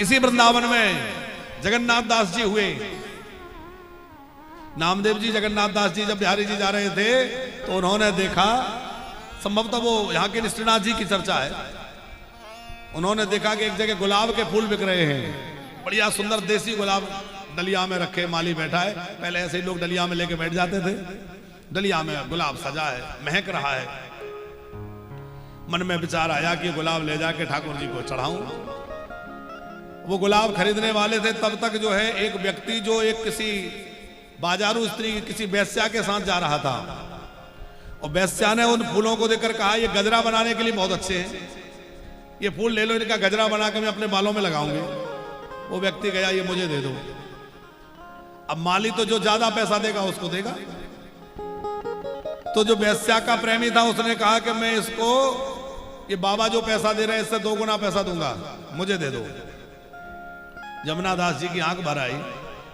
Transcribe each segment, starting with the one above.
इसी वृंदावन में जगन्नाथ दास जी हुए। नामदेव जी जगन्नाथ दास जी जब बिहारी जी जा रहे थे तो उन्होंने देखा, संभवतः वो यहाँ के निष्ठनाथ जी की चर्चा है, उन्होंने देखा कि एक जगह गुलाब के फूल बिक रहे हैं, बढ़िया सुंदर देसी गुलाब डलिया में रखे, माली बैठा है। पहले ऐसे ही लोग डलिया में लेके बैठ जाते थे। डलिया में गुलाब सजा है, महक रहा है। मन में विचार आया कि गुलाब ले जाके ठाकुर जी को चढ़ाऊं। वो गुलाब खरीदने वाले थे, तब तक जो है एक व्यक्ति जो एक किसी बाजारू स्त्री किसी वेश्या के साथ जा रहा था, और वेश्या ने उन फूलों को देखकर कहा ये गजरा बनाने के लिए बहुत अच्छे हैं, ये फूल ले लो, इनका गजरा बना के मैं अपने बालों में लगाऊंगी। वो व्यक्ति गया, ये मुझे दे दो। अब माली तो जो ज्यादा पैसा देगा उसको देगा। तो जो वेश्या का प्रेमी था उसने कहा कि मैं इसको, ये बाबा जो पैसा दे रहे हैं इससे 2 गुना पैसा दूंगा, मुझे दे दो। जमुना दास जी की आंख भर आई,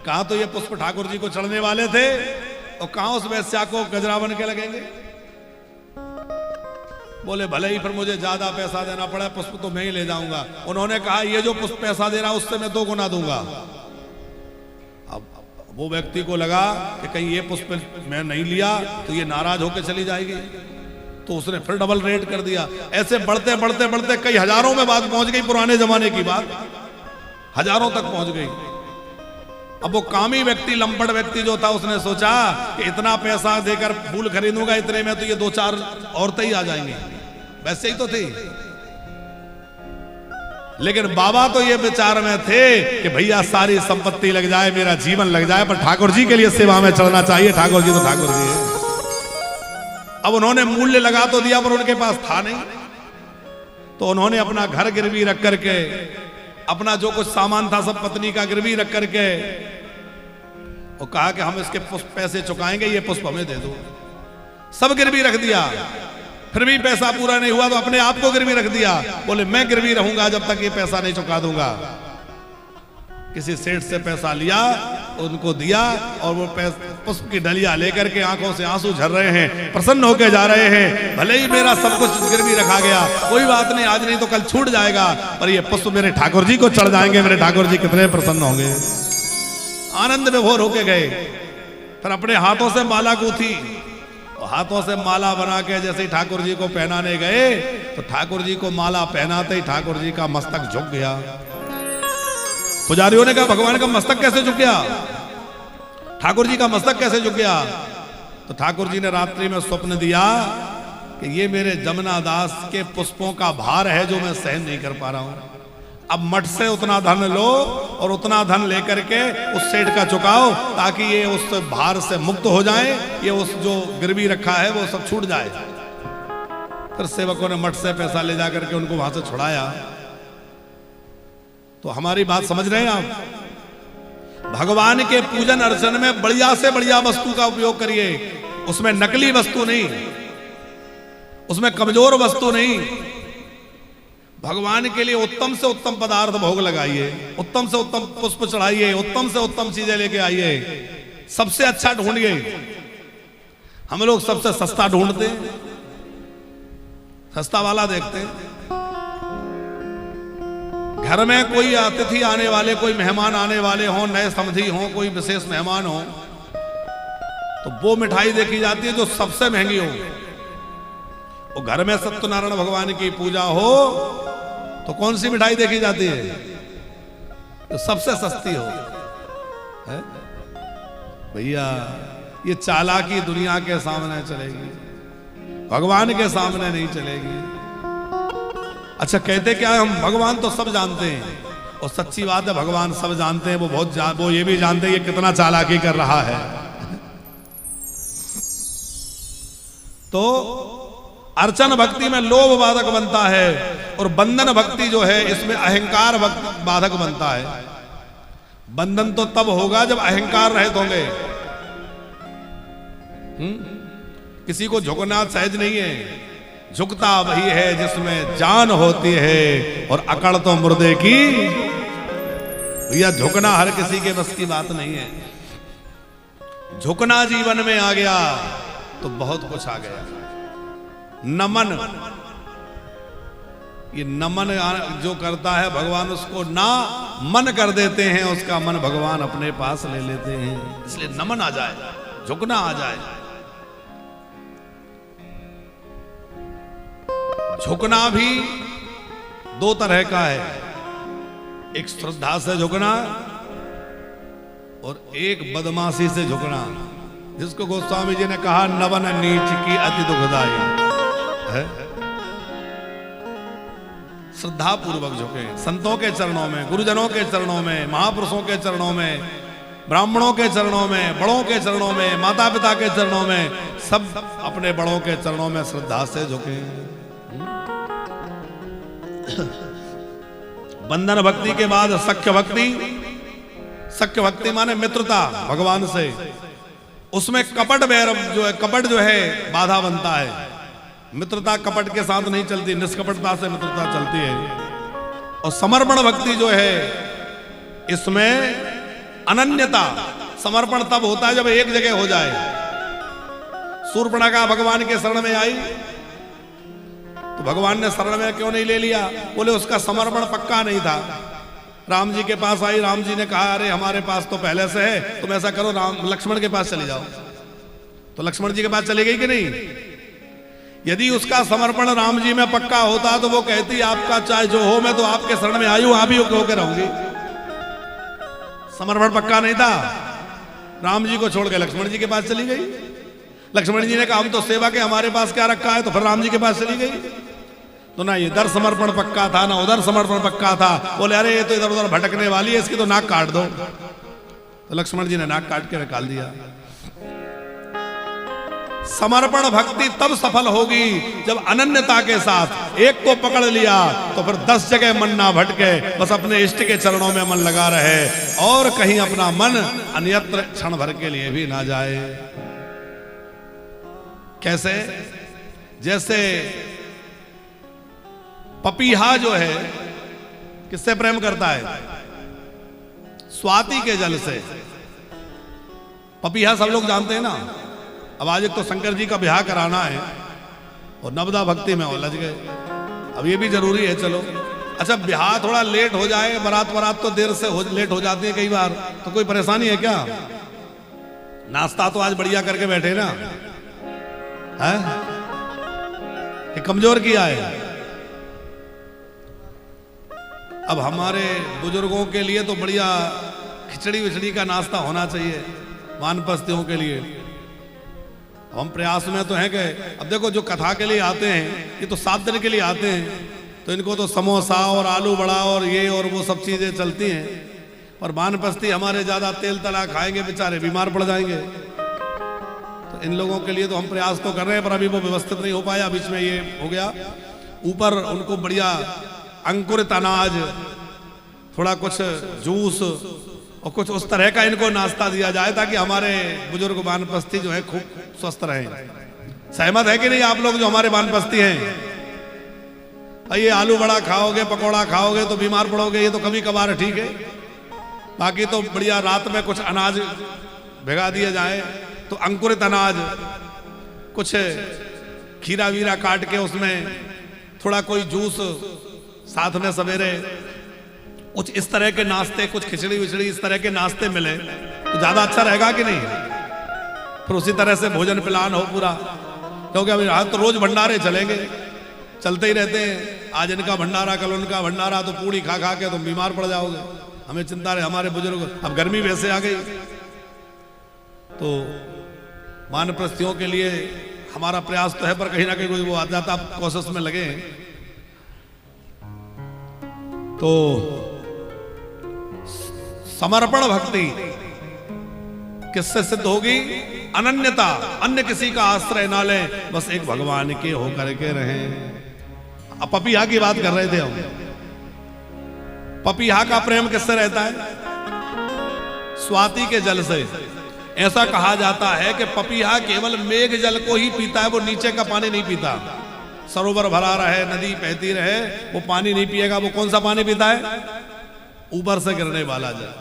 कहा तो ये पुष्प ठाकुर जी को चढ़ने वाले थे और कहां उस वेश्या को गजरा बन के लगेंगे। बोले भले ही फिर मुझे ज्यादा पैसा देना पड़ा, पुष्प तो मैं ही ले जाऊंगा। उन्होंने कहा ये जो पुष्प पैसा दे रहा उससे मैं 2 गुना दूंगा। अब वो व्यक्ति को लगा कि कहीं ये पुष्प मैं नहीं लिया तो ये नाराज होकर चली जाएगी, तो उसने फिर डबल रेट कर दिया। ऐसे बढ़ते बढ़ते बढ़ते कई हजारों में बात पहुंच गई, पुराने जमाने की बात हजारों तक पहुंच गई। अब वो कामी व्यक्ति, लंपट व्यक्ति जो था, उसने सोचा कि इतना पैसा देकर फूल खरीदूंगा, इतने में तो ये 2-4 औरतें ही आ जाएंगी। वैसे ही तो थी, लेकिन बाबा तो ये विचार में थे कि भैया सारी संपत्ति लग जाए, मेरा जीवन लग जाए, पर ठाकुर जी के लिए सेवा में चलना चाहिए। ठाकुर जी तो ठाकुर जी है। अब उन्होंने मूल्य लगा तो दिया, पर उनके पास था नहीं, तो उन्होंने अपना घर गिरवी रख करके, अपना जो कुछ सामान था सब पत्नी का गिरवी रख करके, और कहा कि हम इसके पुष्प पैसे चुकाएंगे, ये पुष्प हमें दे दो। सब गिरवी रख दिया, फिर भी पैसा पूरा नहीं हुआ तो अपने आप को गिरवी रख दिया। बोले मैं गिरवी रहूंगा जब तक ये पैसा नहीं चुका दूंगा। किसी सेठ से पैसा लिया, उनको दिया, और वो पुष्प की डलिया लेकर के आंखों से आंसू झर रहे हैं, प्रसन्न होकर जा रहे हैं। भले ही मेरा सब कुछ गिरवी रखा गया, कोई बात नहीं, आज नहीं तो कल छूट जाएगा, पर ये पुष्प मेरे ठाकुर जी को चढ़ जाएंगे। मेरे ठाकुर जी कितने प्रसन्न होंगे। आनंद विभोर होके गए। फिर अपने हाथों से माला गूंथी, हाथों से माला बना के जैसे ही ठाकुर जी को पहनाने गए तो ठाकुर जी को माला पहनाते ही ठाकुर जी का मस्तक झुक गया। पुजारियों ने कहा भगवान का मस्तक कैसे झुक गया, ठाकुर जी का मस्तक कैसे झुक गया? तो ठाकुर जी ने रात्रि में स्वप्न दिया कि ये मेरे जमुना दास के पुष्पों का भार है जो मैं सहन नहीं कर पा रहा हूं। अब मठ से उतना धन लो और उतना धन लेकर के उस सेठ का चुकाओ, ताकि ये उस भार से मुक्त हो जाए, ये उस जो गिरवी रखा है वो सब छूट जाए। फिर सेवकों ने मठ से पैसा ले जाकर के उनको वहां से छुड़ाया। तो हमारी बात समझ रहे हैं आप? भगवान के पूजन अर्चन में बढ़िया से बढ़िया वस्तु का उपयोग करिए, उसमें नकली वस्तु नहीं, उसमें कमजोर वस्तु नहीं। भगवान के लिए उत्तम से उत्तम पदार्थ भोग लगाइए, उत्तम से उत्तम पुष्प चढ़ाइए, उत्तम से उत्तम चीजें लेके आइए, सबसे अच्छा ढूंढिए। हम लोग सबसे सस्ता ढूंढते हैं, सस्ता वाला देखते हैं। घर में कोई अतिथि आने वाले, कोई मेहमान आने वाले हों, नए समधी हों, कोई विशेष मेहमान हो, तो वो मिठाई देखी जाती है जो सबसे महंगी हो। वो घर में सत्यनारायण भगवान की पूजा हो तो कौन सी मिठाई देखी जाती है? तो सबसे सस्ती हो। भैया ये चालाकी दुनिया के सामने चलेगी, भगवान के सामने नहीं चलेगी। अच्छा कहते क्या है, हम भगवान तो सब जानते हैं, और सच्ची बात है भगवान सब जानते हैं। वो ये भी जानते हैं ये कितना चालाकी कर रहा है। तो अर्चन भक्ति में लोभ बाधक बनता है, और बंधन भक्ति जो है इसमें अहंकार बाधक बनता है। बंधन तो तब होगा जब अहंकार रहित होंगे। किसी को झुकना सहज नहीं है, झुकता वही है जिसमें जान होती है, और अकड़ तो मुर्दे की। भैया झुकना हर किसी के बस की बात नहीं है। झुकना जीवन में आ गया तो बहुत कुछ आ गया। नमन ये नमन जो करता है भगवान उसको ना मन कर देते हैं, उसका मन भगवान अपने पास ले लेते हैं। इसलिए नमन आ जाए, झुकना आ जाए। झुकना भी दो तरह का है, एक श्रद्धा से झुकना और एक बदमाशी से झुकना, जिसको गोस्वामी जी ने कहा नवन नीच की अति दुखदाई है। श्रद्धा पूर्वक झुके संतों के चरणों में, गुरुजनों के चरणों में, महापुरुषों के चरणों में, ब्राह्मणों के चरणों में, बड़ों के चरणों में, माता पिता के चरणों में, सब अपने बड़ों के चरणों में श्रद्धा से झुके। बंधन भक्ति के बाद सख्य भक्ति। सख्य भक्ति माने मित्रता भगवान से। उसमें कपट वैर जो है, कपट जो है बाधा बनता है। मित्रता कपट के साथ नहीं चलती, निष्कपटता से मित्रता चलती है। और समर्पण भक्ति जो है, इसमें अनन्यता। समर्पण तब होता है जब एक जगह हो जाए। शूर्पणखा भगवान के शरण में आई तो भगवान ने शरण में क्यों नहीं ले लिया? बोले उसका समर्पण पक्का नहीं था। राम जी के पास आई, राम जी ने कहा अरे हमारे पास तो पहले से है, तुम ऐसा करो लक्ष्मण के पास चले जाओ। तो लक्ष्मण जी के पास चली गई कि नहीं? यदि उसका समर्पण राम जी में पक्का होता तो वो कहती आपका चाहे जो हो, मैं तो आपके शरण में आई हूं, आप ही होकर रहूंगी। समर्पण पक्का नहीं था, राम जी को छोड़ के लक्ष्मण जी के पास चली गई। लक्ष्मण जी ने कहा हम तो सेवा के, हमारे पास क्या रखा है, तो फिर राम जी के पास चली गई। तो ना इधर समर्पण पक्का था ना उधर समर्पण पक्का था। बोले अरे ये तो इधर उधर भटकने वाली है, इसकी तो नाक काट दो। तो लक्ष्मण जी ने नाक काट के निकाल दिया। समर्पण भक्ति तब सफल होगी जब अनन्यता के साथ एक को पकड़ लिया तो फिर 10 जगह मन ना भटके, बस अपने इष्ट के चरणों में मन लगा रहे और कहीं अपना मन अन्यत्र क्षण भर के लिए भी ना जाए। कैसे? जैसे पपीहा जो है किससे प्रेम करता है? स्वाति के जल से। पपीहा सब लोग जानते हैं ना। अब आज एक तो शंकर जी का ब्याह कराना है और नवदा भक्ति में उलझ गए। अब ये भी जरूरी है। चलो अच्छा, ब्याह थोड़ा लेट हो जाए, बारात तो देर से लेट हो जाती है कई बार, तो कोई परेशानी है क्या? नाश्ता तो आज बढ़िया करके बैठे ना, है कि कमजोर किया है? अब हमारे बुजुर्गों के लिए तो बढ़िया खिचड़ी विचड़ी का नाश्ता होना चाहिए वानप्रस्थियों के लिए। हम प्रयास में तो हैं कि अब देखो जो कथा के लिए आते हैं ये तो 7 दिन के लिए आते हैं, तो इनको तो समोसा और आलू बड़ा और ये और वो सब चीजें चलती हैं। और वानप्रस्थी हमारे ज्यादा तेल तला खाएंगे, बेचारे बीमार पड़ जाएंगे। तो इन लोगों के लिए तो हम प्रयास तो कर रहे हैं, पर अभी वो व्यवस्थित नहीं हो पाया। बीच में ये हो गया। ऊपर उनको बढ़िया अंकुरित अनाज, थोड़ा कुछ जूस और कुछ उस तरह का इनको नाश्ता दिया जाए ताकि हमारे बुजुर्ग वानप्रस्थी जो है खूब स्वस्थ रहें। सहमत है कि नहीं आप लोग जो हमारे वानप्रस्थी हैं? ये आलू बड़ा खाओगे, पकौड़ा खाओगे तो बीमार पड़ोगे, ये तो कभी कभार ठीक है। बाकी तो बढ़िया रात में कुछ अनाज भिगा दिया जाए, तो अंकुरित अनाज, कुछ खीरा वीरा काट के उसमें थोड़ा कोई जूस साथ में सवेरे, कुछ इस तरह के नाश्ते, कुछ खिचड़ी विचड़ी इस तरह के नाश्ते मिले तो ज्यादा अच्छा रहेगा कि नहीं? फिर उसी तरह से भोजन प्लान हो पूरा, क्योंकि अभी तो रोज भंडारे चलेंगे, चलते ही रहते हैं। आज इनका भंडारा, कल उनका भंडारा, तो पूड़ी खा खा के तुम बीमार पड़ जाओगे। हमें चिंता रहे हमारे बुजुर्ग। अब गर्मी वैसे आ गई, तो वानप्रस्थियों के लिए हमारा प्रयास तो है, पर कहीं ना कहीं कोई वो आ जाता, कोशिश में लगे। तो समर्पण भक्ति किससे सिद्ध होगी? अनन्यता। अन्य किसी का आश्रय ना ले, बस एक भगवान के होकर के रहें। अब पपीहा की बात कर रहे थे हम। पपीहा का प्रेम किससे रहता है? स्वाति के जल से। ऐसा कहा जाता है कि पपीहा केवल मेघ जल को ही पीता है, वो नीचे का पानी नहीं पीता। सरोवर भरा रहे, नदी बहती रहे, वो पानी नहीं पिएगा। वो कौन सा पानी पीता है? ऊपर से गिरने वाला जल,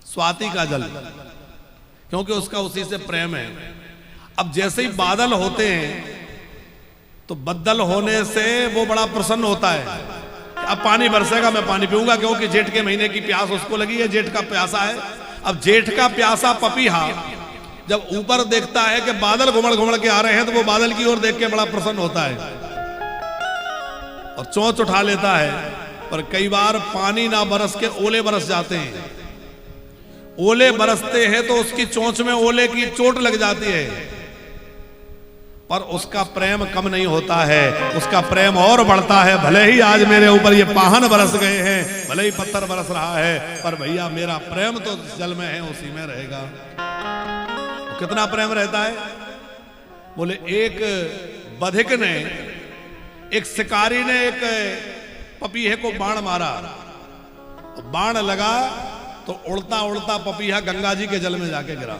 स्वाति का जल, क्योंकि उसका उसी से प्रेम है। अब जैसे ही बादल होते हैं तो बदल होने से वो बड़ा प्रसन्न होता है। अब पानी बरसेगा मैं पानी पीऊंगा, क्योंकि जेठ के महीने की प्यास उसको लगी है, जेठ का प्यासा है। अब जेठ का प्यासा पपीहा जब ऊपर देखता है कि बादल घुमड़ घुमड़ के आ रहे हैं, तो वो बादल की ओर देख के बड़ा प्रसन्न होता है और चोंच उठा लेता है। पर कई बार पानी ना बरस के ओले बरस जाते हैं। ओले बरसते हैं तो उसकी चोंच में ओले की चोट लग जाती है, पर उसका प्रेम कम नहीं होता है, उसका प्रेम और बढ़ता है। भले ही आज मेरे ऊपर ये पाहन बरस गए हैं, भले ही पत्थर बरस रहा है, पर भैया मेरा प्रेम तो जल में है, उसी में रहेगा। तो कितना प्रेम रहता है? बोले एक बधिक ने, एक शिकारी ने एक पपीहे को बाण मारा, बाण लगा तो उड़ता उड़ता पपीहा गंगा जी के जल में जाके गिरा।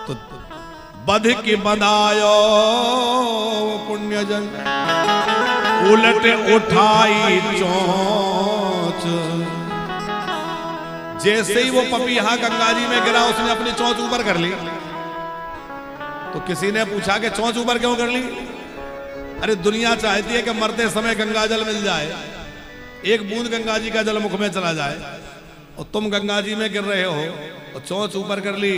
तो बधिक बंधायो पुण्य जन, उलट उठाई चोंच। जैसे ही वो पपीहा गंगा जी में गिरा, उसने अपनी चोंच ऊपर कर ली। तो किसी ने पूछा कि चोंच ऊपर क्यों कर ली? अरे दुनिया चाहती है कि मरते समय गंगा जल मिल जाए, एक बूंद गंगा जी का जल मुख में चला जाए, और तुम गंगा जी में गिर रहे हो और चोंच ऊपर कर ली।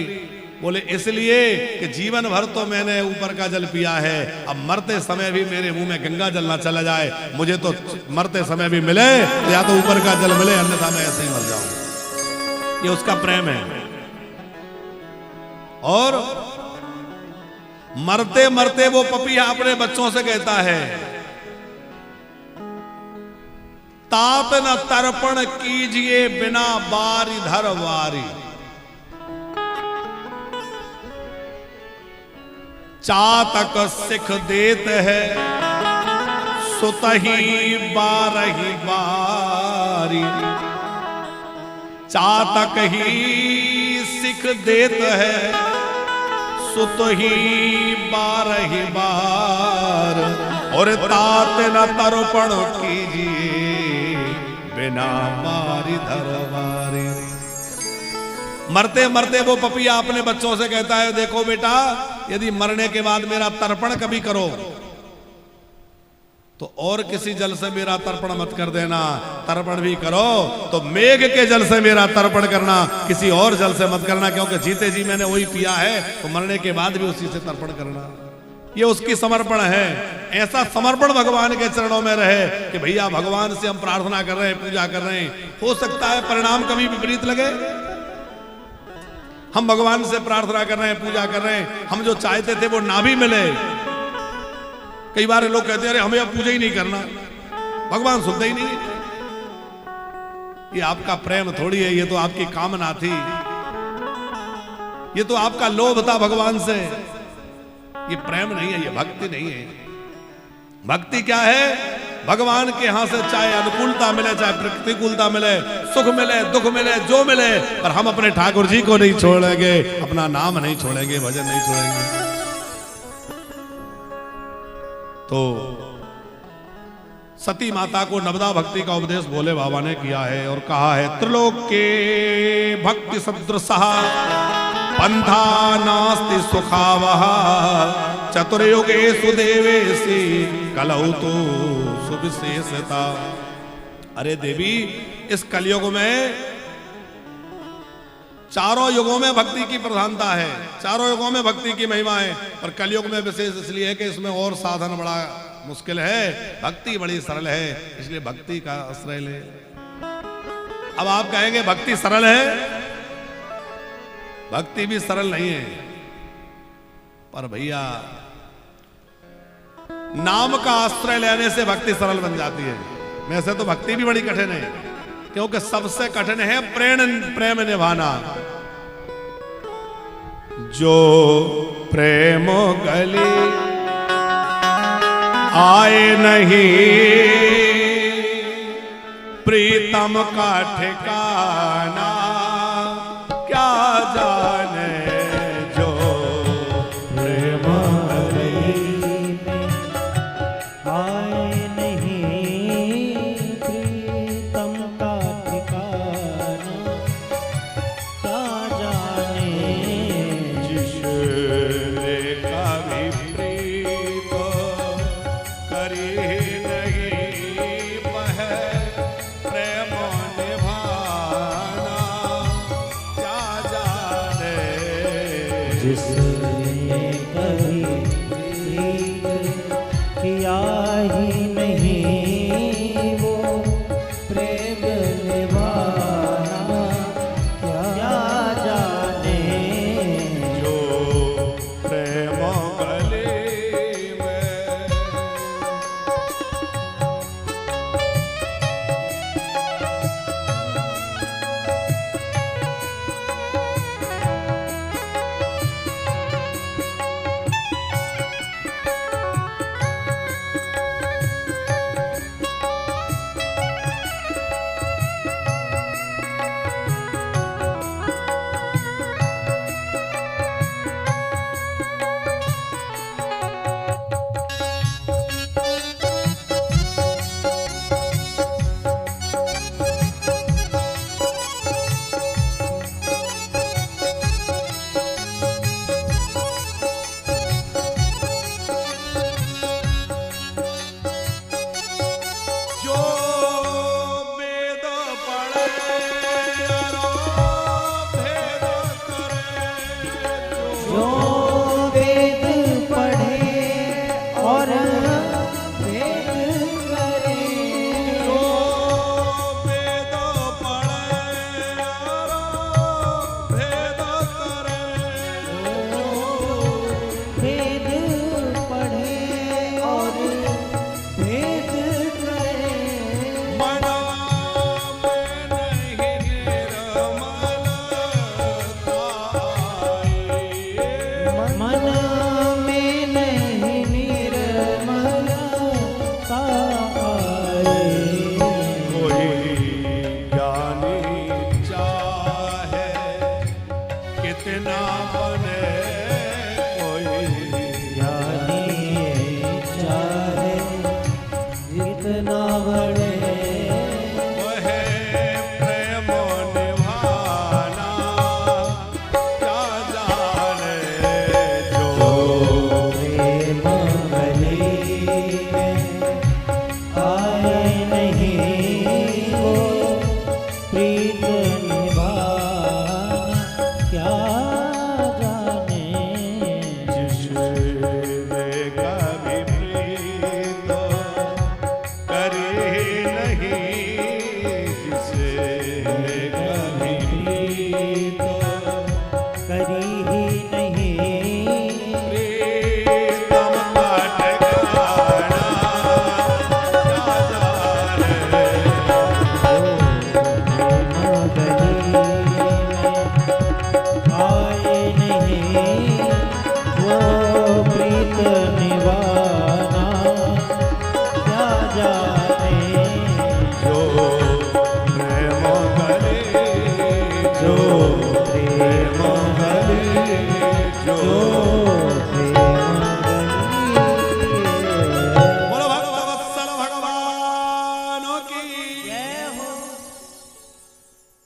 बोले इसलिए कि जीवन भर तो मैंने ऊपर का जल पिया है, अब मरते समय भी मेरे मुंह में गंगा जल ना चला जाए, मुझे तो मरते समय भी मिले तो या तो ऊपर का जल मिले, अन्यथा मैं ऐसे ही मर जाऊं। ये उसका प्रेम है। और मरते मरते वो पपीहा अपने बच्चों से कहता है, तात न तर्पण कीजिए बिना बारी धर वारी। चातक सिख देत है सुतही बारही बारी। चातक ही सिख देत है सुत ही बारही बार। और तात न तर्पण कीजिए बिना बारी धरवारी। मरते मरते वो पपीहा अपने बच्चों से कहता है, देखो बेटा, यदि मरने के बाद मेरा तर्पण कभी करो तो और किसी जल से मेरा तर्पण मत कर देना। तर्पण भी करो तो मेघ के जल से मेरा तर्पण करना, किसी और जल से मत करना, क्योंकि जीते जी मैंने वही पिया है, तो मरने के बाद भी उसी से तर्पण करना। ये उसकी समर्पण है। ऐसा समर्पण भगवान के चरणों में रहे कि भैया भगवान से हम प्रार्थना कर रहे हैं, पूजा कर रहे हैं, हो सकता है परिणाम कभी विपरीत लगे। हम भगवान से प्रार्थना कर रहे हैं, पूजा कर रहे हैं, हम जो चाहते थे वो ना भी मिले। कई बार लोग कहते हैं अरे हमें अब पूजा ही नहीं करना, भगवान सुनते ही नहीं। ये आपका प्रेम थोड़ी है, ये तो आपकी कामना थी, ये तो आपका लोभ था भगवान से। ये प्रेम नहीं है, ये भक्ति नहीं है। भक्ति क्या है? भगवान के यहां से चाहे अनुकूलता मिले, चाहे प्रतिकूलता मिले, सुख मिले, दुख मिले, जो मिले, पर हम अपने ठाकुर जी को नहीं छोड़ेंगे, अपना नाम नहीं छोड़ेंगे, भजन नहीं छोड़ेंगे। तो सती माता को नवदा भक्ति का उपदेश भोले बाबा ने किया है और कहा है, त्रिलोक के भक्ति सदृशः पंथा नास्ति सुखावः चतुर्युगेषु देवेषु कलौ तो सुविशेषता। अरे देवी, इस कलयुग में चारों युगों में भक्ति की प्रधानता है, चारों युगों में भक्ति की महिमा है, पर कलयुग में विशेष इसलिए है कि इसमें और साधन बड़ा मुश्किल है, भक्ति बड़ी सरल है, इसलिए भक्ति का आश्रय ले। अब आप कहेंगे भक्ति सरल है, भक्ति भी सरल नहीं है, पर भैया नाम का आश्रय लेने से भक्ति सरल बन जाती है। वैसे तो भक्ति भी बड़ी कठिन है, क्योंकि सबसे कठिन है प्रेम निभाना। जो प्रेम गली आए नहीं प्रीतम का ठिकाना, क्या जाने जो प्रेम गली आए नहीं प्रीतम का ठिकाना, क्या जाने जिसने का भी जिसने कभी प्रीत किया ही नहीं वो प्रेम निभाना क्या जाने। जो प्रेम गले में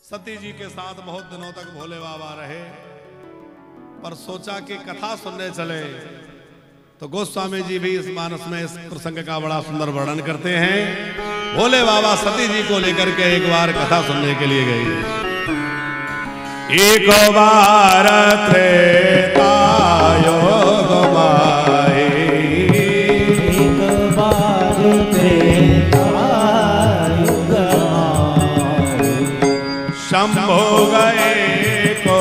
सती जी के साथ बहुत दिनों तक भोले बाबा रहे, पर सोचा कि कथा सुनने चले तो गोस्वामी जी भी इस मानस में इस प्रसंग का बड़ा सुंदर वर्णन करते हैं। भोले बाबा सती जी को लेकर के एक बार कथा सुनने के लिए गए। एक बार त्रेता योग माए, एक बार त्रेता युग माए, शंभो गए को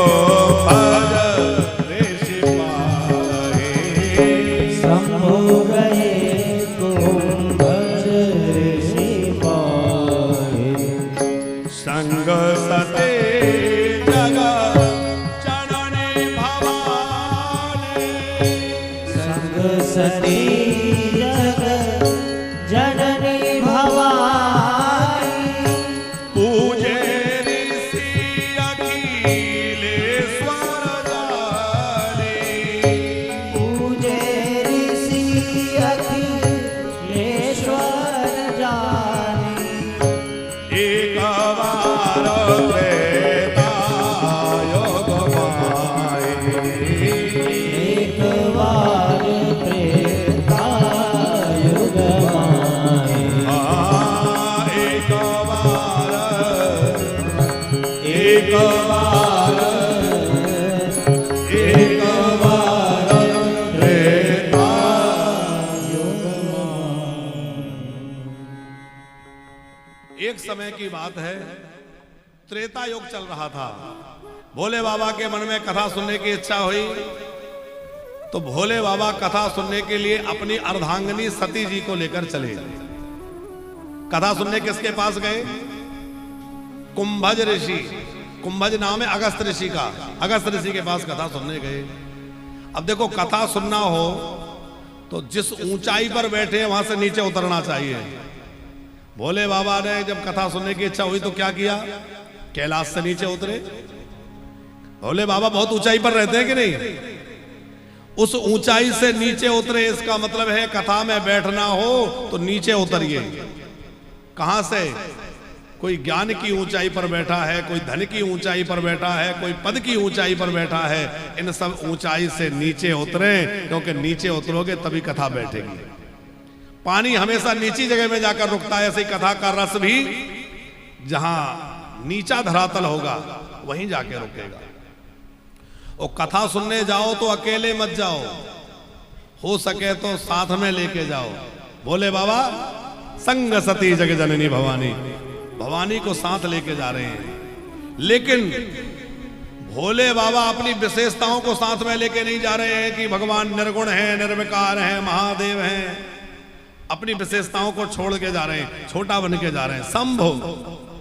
भज ऋषि पाए, शंभो गए को भज ऋषि पाए, संग सते सती जगत जननी भवानी, पूजे ऋषि अखिलेश्वर जाने, पूजे ऋषि अखिलेश्वर जाने, एक बार त्रेता योग माए, एक बार त्रेता युग माए, एक बार एक समय की बात है, त्रेता युग चल रहा था। भोले बाबा के मन में कथा सुनने की इच्छा हुई, तो भोले बाबा कथा सुनने के लिए अपनी अर्धांगिनी सती जी को लेकर चले। कथा सुनने किसके पास गए? कुंभज ऋषि। कुंभज नाम है अगस्त ऋषि का। अगस्त ऋषि के पास कथा सुनने गए। अब देखो, कथा सुनना हो तो जिस ऊंचाई पर बैठे हैं वहां से नीचे उतरना चाहिए। भोले बाबा ने जब कथा सुनने की इच्छा हुई तो क्या किया? कैलाश से नीचे उतरे। भोले बाबा बहुत ऊंचाई पर रहते हैं कि नहीं? उस ऊंचाई से नीचे उतरे, इसका मतलब है कथा में बैठना हो तो नीचे उतरिए। कहां से? कोई ज्ञान की ऊंचाई पर बैठा है, कोई धन की ऊंचाई पर बैठा है, कोई पद की ऊंचाई पर बैठा है। इन सब ऊंचाई से नीचे उतरे, क्योंकि नीचे उतरोगे तभी कथा बैठेगी। पानी हमेशा नीची जगह में जाकर रुकता है, ऐसी कथा का रस भी जहां नीचा धरातल होगा वहीं जाके रुकेगा। और कथा सुनने जाओ तो अकेले मत जाओ, हो सके तो साथ में लेके जाओ। भोले बाबा संग सती जग जननी भवानी, भवानी को साथ लेके जा रहे हैं। लेकिन भोले बाबा अपनी विशेषताओं को साथ में लेके नहीं जा रहे हैं कि भगवान निर्गुण हैं, निर्विकार हैं, महादेव हैं। अपनी विशेषताओं को छोड़ के जा रहे हैं, छोटा बन के जा रहे हैं। शंभु,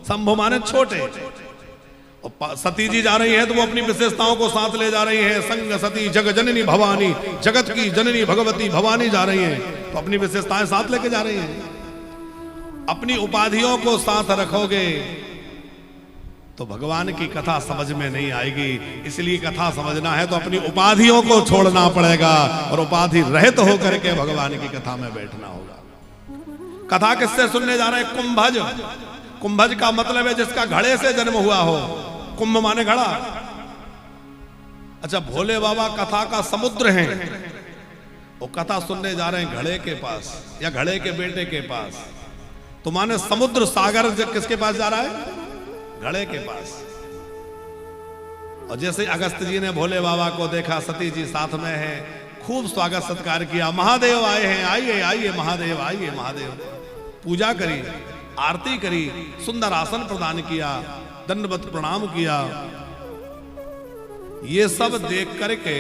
शंभु माने छोटे। और सती जी जा रही हैं तो वो अपनी विशेषताओं को साथ ले जा रही हैं। संग सती जग जननी भवानी, जगत की जननी भगवती भवानी जा रही हैं तो अपनी विशेषताएं साथ लेके जा रही हैं। अपनी उपाधियों को साथ रखोगे तो भगवान की कथा समझ में नहीं आएगी। इसलिए कथा समझना है तो अपनी उपाधियों को छोड़ना पड़ेगा और उपाधि रहित होकर के भगवान की कथा में बैठना होगा। कथा किससे सुनने जा रहे हैं? कुंभज। कुंभज का मतलब है जिसका घड़े से जन्म हुआ हो। कुंभ माने घड़ा। अच्छा, भोले बाबा कथा का समुद्र हैं, वो कथा सुनने जा रहे हैं घड़े के पास या घड़े के बेटे के पास। तो माने समुद्र सागर किसके पास जा रहा है? घड़े के पास। और जैसे अगस्त जी ने भोले बाबा को देखा, सती जी साथ में है, खूब स्वागत सत्कार किया। महादेव आए हैं, आइए आइए महादेव, आइए महादेव। पूजा करी, आरती करी, सुंदर आसन प्रदान किया, दंडवत प्रणाम किया। ये सब देख करके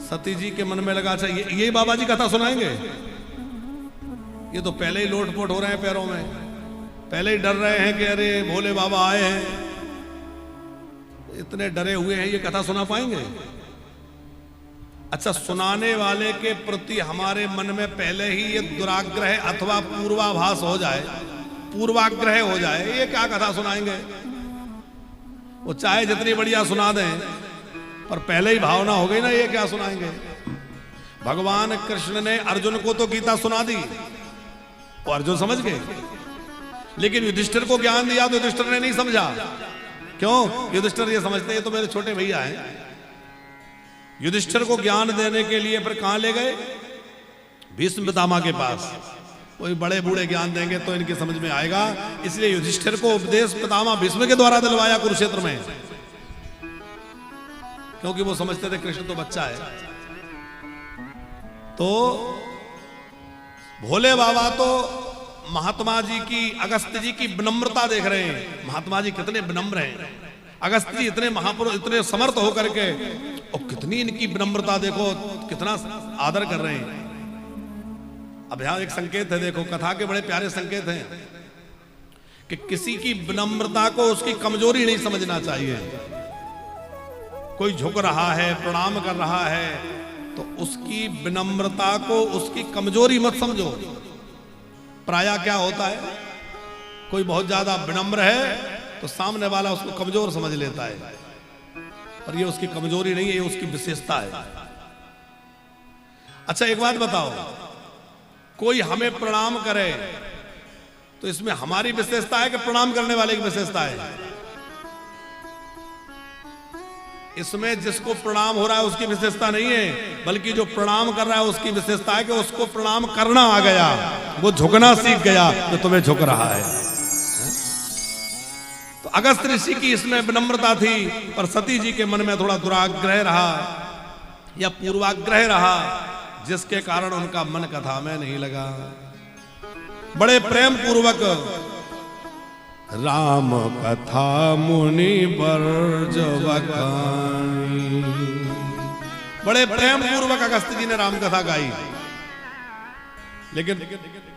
सती जी के मन में लगा, अच्छा ये बाबा जी कथा सुनाएंगे? ये तो पहले ही लोटपोट हो रहे हैं पैरों में, पहले ही डर रहे हैं कि अरे भोले बाबा आए हैं, इतने डरे हुए हैं, ये कथा सुना पाएंगे? अच्छा, सुनाने वाले के प्रति हमारे मन में पहले ही ये दुराग्रह अथवा पूर्वाभास हो जाए, पूर्वाग्रह हो जाए, ये क्या कथा सुनाएंगे? वो चाहे जितनी बढ़िया सुना दें, पर पहले ही भावना हो गई ना, ये क्या सुनाएंगे? भगवान कृष्ण ने अर्जुन को तो गीता सुना दी, वो अर्जुन समझ गए, लेकिन युधिष्ठिर को ज्ञान दिया तो युधिष्ठिर ने नहीं समझा। क्यों? युधिष्ठिर ये समझते हैं तो मेरे छोटे भैया हैं। युधिष्ठिर को ज्ञान देने के लिए फिर कहां ले गए? भीष्म पितामह के पास। कोई बड़े बूढ़े ज्ञान देंगे तो इनकी समझ में आएगा, इसलिए युधिष्ठिर को उपदेश पितामह भीष्म के द्वारा दिलवाया कुरुक्षेत्र में, क्योंकि वो समझते थे कृष्ण तो बच्चा है। तो भोले बाबा तो महात्मा जी की, अगस्त जी की विनम्रता देख रहे हैं। महात्मा जी कितने विनम्र हैं, अगस्त जी इतने महापुरुष, इतने समर्थ होकर के, और कितनी इनकी विनम्रता देखो, कितना आदर कर रहे हैं। अब यहां एक संकेत है, देखो कथा के बड़े प्यारे संकेत हैं कि किसी की विनम्रता को उसकी कमजोरी नहीं समझना चाहिए। कोई झुक रहा है, प्रणाम कर रहा है, तो उसकी विनम्रता को उसकी कमजोरी मत समझो। प्रायः क्या होता है, कोई बहुत ज्यादा विनम्र है तो सामने वाला उसको कमजोर समझ लेता है, पर ये उसकी कमजोरी नहीं है, ये उसकी विशेषता है। अच्छा एक बात बताओ, कोई हमें प्रणाम करे तो इसमें हमारी विशेषता है कि प्रणाम करने वाले की विशेषता है? इसमें जिसको प्रणाम हो रहा है उसकी विशेषता नहीं है, बल्कि जो प्रणाम कर रहा है उसकी विशेषता है कि उसको प्रणाम करना आ गया, वो झुकना सीख गया तो तुम्हें झुक रहा है। तो अगस्त ऋषि की इसमें विनम्रता थी, पर सती जी के मन में थोड़ा दुराग्रह रहा या पूर्वाग्रह रहा, जिसके कारण उनका मन कथा में नहीं लगा। बड़े प्रेम पूर्वक राम कथा मुनि बरज बखानी। बड़े प्रेम पूर्वक अगस्त्य जी ने राम कथा गाई, लेकिन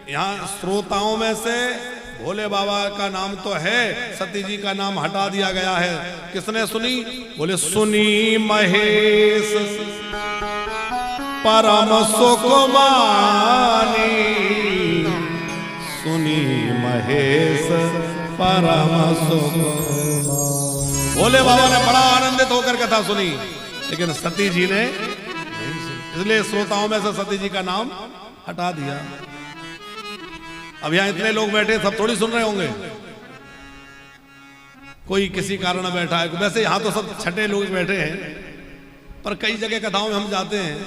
यहाँ श्रोताओं में से भोले बाबा का नाम तो है, सती जी का नाम हटा दिया गया है। किसने सुनी? बोले सुनी महेश परम सुख मानी, सुनी महेश परम सुख। भोले बाबा ने बड़ा आनंदित होकर कथा सुनी, लेकिन सती जी ने इसलिए श्रोताओं में से सती जी का नाम हटा दिया। अब यहां इतने लोग बैठे, सब थोड़ी सुन रहे होंगे, कोई किसी कारण बैठा है। वैसे यहां तो सब छठे लोग बैठे हैं, पर कई जगह कथाओं में हम जाते हैं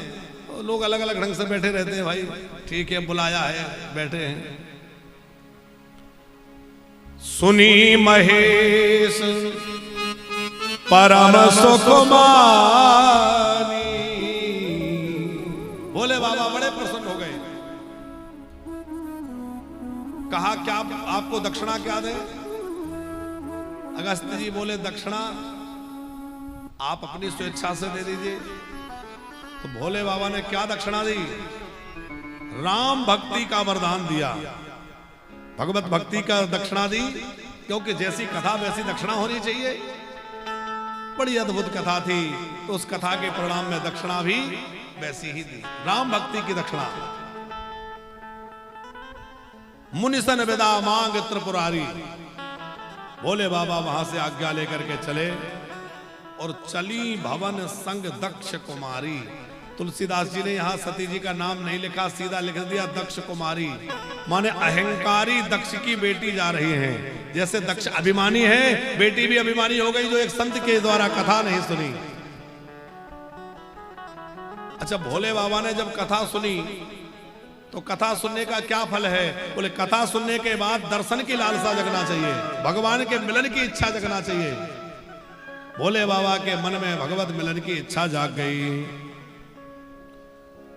तो लोग अलग अलग ढंग से बैठे रहते हैं। भाई ठीक है, बुलाया है, बैठे हैं। सुनी महेश परम सुख मानी। भोले बाबा बड़े प्रसन्न हो गए। कहा क्या आपको दक्षिणा क्या दे? अगस्त्य जी बोले दक्षिणा आप अपनी स्वेच्छा से दे दीजिए। तो भोले बाबा ने क्या दक्षिणा दी? राम भक्ति का वरदान दिया, भगवत भक्ति का दक्षिणा दी, क्योंकि जैसी कथा वैसी दक्षिणा होनी चाहिए। बड़ी अद्भुत कथा थी, तो उस कथा के परिणाम में दक्षिणा भी वैसी ही दी, राम भक्ति की दक्षिणा। मुनिसन विदा मांग त्रिपुरारी। भोले बाबा वहां से आज्ञा लेकर के चले और चली भवन संग दक्ष कुमारी। तुलसीदास जी ने यहां सती जी का नाम नहीं लिखा, सीधा लिख दिया दक्ष कुमारी, माने अहंकारी दक्ष की बेटी जा रही है। जैसे दक्ष अभिमानी है, बेटी भी अभिमानी हो गई जो एक संत के द्वारा कथा नहीं सुनी। अच्छा, भोले बाबा ने जब कथा सुनी तो कथा सुनने का क्या फल है? बोले कथा सुनने के बाद दर्शन की लालसा जगना चाहिए, भगवान के मिलन की इच्छा जगना चाहिए। भोले बाबा के मन में भगवत मिलन की इच्छा जाग गई।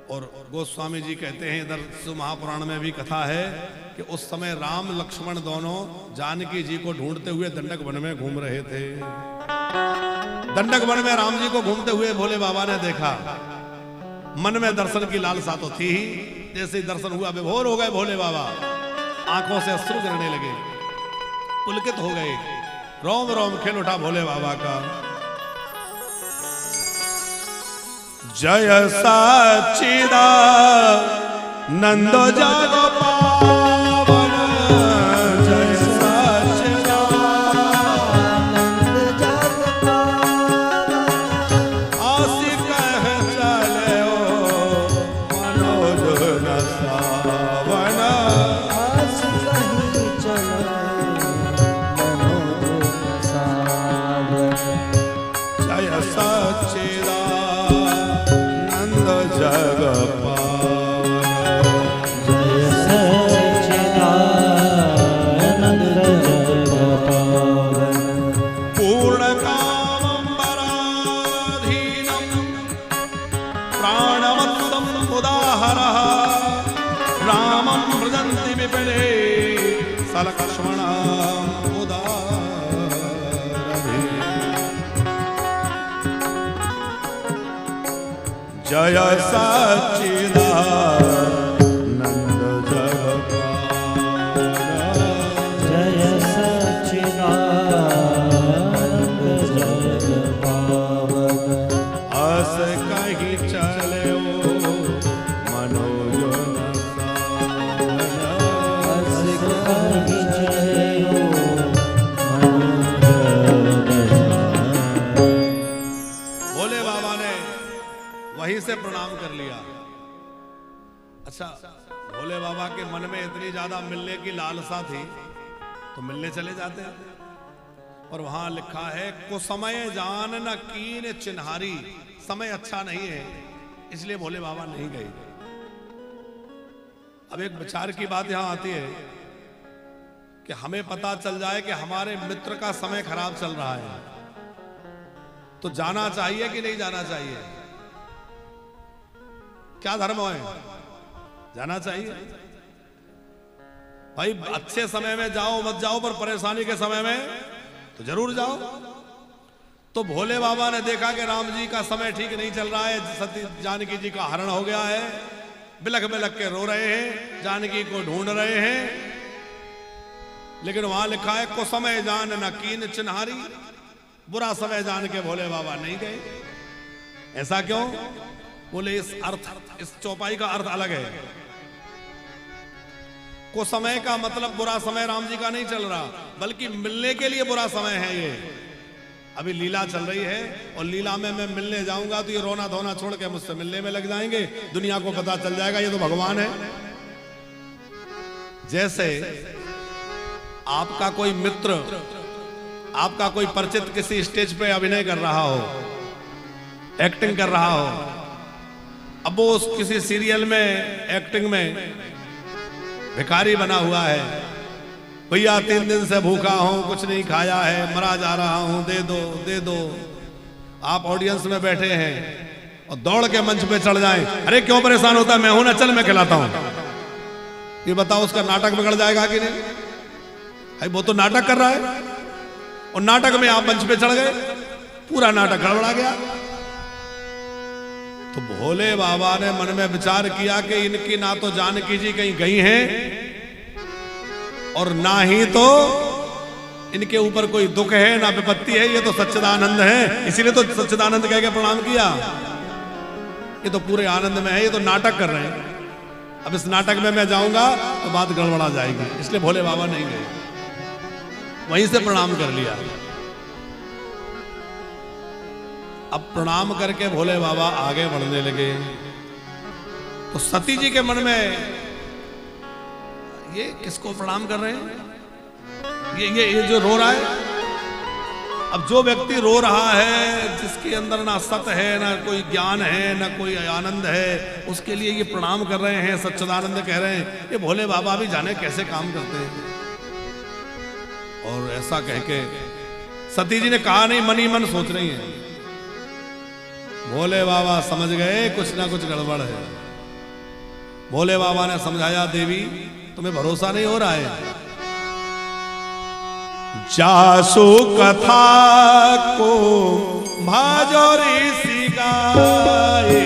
और गोस्वामी जी कहते हैं, इधर महापुराण में भी कथा है कि उस समय राम लक्ष्मण दोनों जानकी जी को ढूंढते हुए दंडक वन में घूम रहे थे। दंडक वन में राम जी को घूमते हुए भोले बाबा ने देखा। मन में दर्शन की लालसा तो थी ही, जैसे ही दर्शन हुआ विभोर हो गए भोले बाबा, आंखों से अश्रु गिरने लगे, पुलकित हो गए, रोम रोम खिल उठा भोले बाबा का। जय सच्चिदा नंद जग पावन, जय सच्चिदा नंद जग पावन, आसि कह चले मनोज न सावन। आस कहीं चले मनोज सावन। जय सच्चिदा नंद जग पावन, जय सच्चिदानंद जग पावन। पूर्ण कामं वराधीनं प्राणवत्सं मुदाहरः, रामं भजन्ति विपिने सलक्ष्मणं मुदारभे। जय सच्चिदानंद जग पावन, जय सच्चिदानंद जग पावन। अस कहीं चले मनोज न सावन। अस कहीं चले मनोज सावन। भोले बाबा ने वहीं से प्रणाम कर लिया। अच्छा, भोले बाबा के मन में इतनी ज्यादा मिलने की लालसा थी तो मिलने चले जाते हैं। और वहां लिखा है कुसमय जान न कीन चिन्हारी, समय अच्छा नहीं है इसलिए भोले बाबा नहीं गए। अब एक विचार की बात यहां आती है कि हमें पता चल जाए कि हमारे मित्र का समय खराब चल रहा है तो जाना चाहिए कि नहीं जाना चाहिए? क्या धर्म है? जाना चाहिए। भाई अच्छे समय में जाओ मत जाओ, पर परेशानी के समय में तो जरूर जाओ। तो भोले बाबा ने देखा कि राम जी का समय ठीक नहीं चल रहा है, सती जानकी जी का हरण हो गया है, बिलख बिलख के रो रहे हैं, जानकी को ढूंढ रहे हैं। लेकिन वहां लिखा है को समय जान न कीन चिन्हारी, बुरा समय जान के भोले बाबा नहीं गए। ऐसा क्यों? बोले इस चौपाई का अर्थ अलग है। को समय का मतलब बुरा समय राम जी का नहीं चल रहा, बल्कि मिलने के लिए बुरा समय है ये। अभी लीला चल रही है और लीला में मैं मिलने जाऊंगा तो ये रोना धोना छोड़ के मुझसे मिलने में लग जाएंगे, दुनिया को पता चल जाएगा ये तो भगवान है। जैसे आपका कोई मित्र, आपका कोई परिचित किसी स्टेज पे अभिनय कर रहा हो, एक्टिंग कर रहा हो, अब वो किसी सीरियल में एक्टिंग में भिखारी बना हुआ है, भैया 3 दिन से भूखा हूं, कुछ नहीं खाया है, मरा जा रहा हूं, दे दो दे दो। आप ऑडियंस में बैठे हैं और दौड़ के मंच पे चढ़ जाएं, अरे क्यों परेशान होता है, मैं हूं ना, चल मैं खिलाता हूं। ये बताओ उसका नाटक बिगड़ जाएगा कि नहीं? भाई वो तो नाटक कर रहा है और नाटक में आप मंच पे चढ़ गए, पूरा नाटक गड़बड़ा गया। तो भोले बाबा ने मन में विचार किया कि इनकी ना तो जानकी जी कहीं गई हैं और ना ही तो इनके ऊपर कोई दुख है, ना विपत्ति है, ये तो सच्चिदानंद है, इसीलिए तो सच्चिदानंद कह के प्रणाम किया। ये तो पूरे आनंद में है, ये तो नाटक कर रहे हैं। अब इस नाटक में मैं जाऊंगा तो बात गड़बड़ा जाएगी, इसलिए भोले बाबा नहीं गए, वहीं से प्रणाम कर लिया। अब प्रणाम करके भोले बाबा आगे बढ़ने लगे तो सती जी के मन में ये किसको प्रणाम कर रहे हैं, ये जो रो रहा है। अब जो व्यक्ति रो रहा है, जिसके अंदर ना सत है, ना कोई ज्ञान है, ना कोई आनंद है, उसके लिए ये प्रणाम कर रहे हैं, सच्चिदानंद कह रहे हैं। ये भोले बाबा भी जाने कैसे काम करते हैं। और ऐसा कह के सती जी ने कहा नहीं, मन ही मन सोच रही है। भोले बाबा समझ गए कुछ ना कुछ गड़बड़ है। भोले बाबा ने समझाया, देवी तुम्हें भरोसा नहीं हो रहा है, जासु कथा को भाजोरी सिगाए,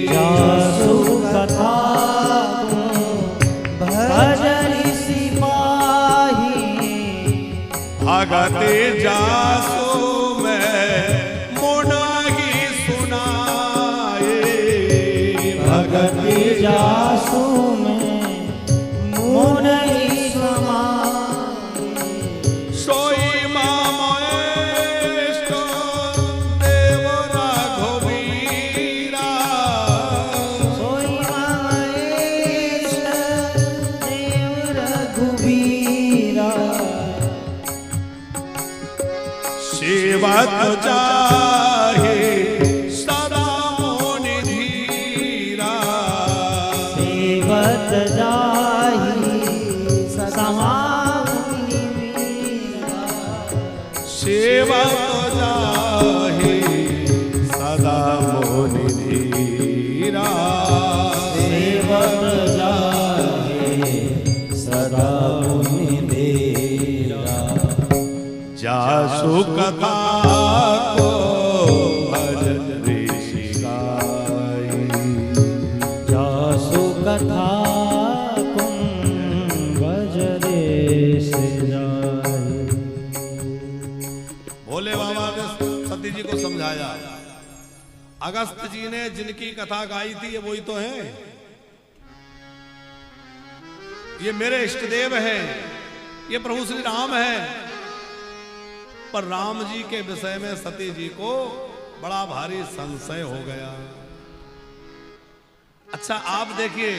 जासु कथा को भजरी सिपाही, भगते जासु में मुनगी सुनाए, भगति जासु में मुनई समाए, सोई मामोष्ट देव रघुवीरा, सोई मामोष्ट देव रघुवीरा, सेवत चाहे सदा मोनि धीरा, सेवत जाहि समाधि वीरा, सेवत चाहे सदा मोनि धीरा, सेवत जाहि सदा मुनि धीरा, जासु कथा को भज ऋषि गाई, जासु कथा कुंभ देश जाए। भोले बाबा ने सती जी को समझाया, अगस्त जी ने जिनकी कथा गाई थी ये वही तो है, ये मेरे इष्ट देव हैं, ये प्रभु श्री राम है। पर राम जी के विषय में सती जी को बड़ा भारी संशय हो गया। अच्छा आप देखिए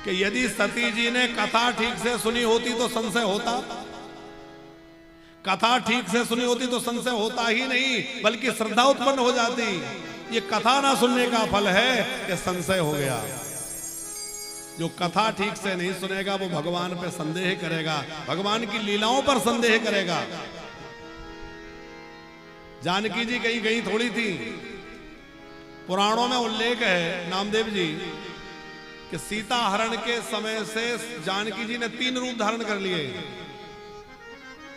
कि यदि सती जी ने कथा ठीक से सुनी होती तो संशय होता, कथा ठीक से सुनी होती तो संशय होता ही नहीं, बल्कि श्रद्धा उत्पन्न हो जाती। ये कथा ना सुनने का फल है कि संशय हो गया। जो कथा ठीक से नहीं सुनेगा वो भगवान पे संदेह करेगा, भगवान की लीलाओं पर संदेह करेगा। जानकी जी कहीं गई थोड़ी थी, पुराणों में उल्लेख है, नामदेव जी कि सीता हरण के समय से जानकी जी ने 3 रूप धारण कर लिए।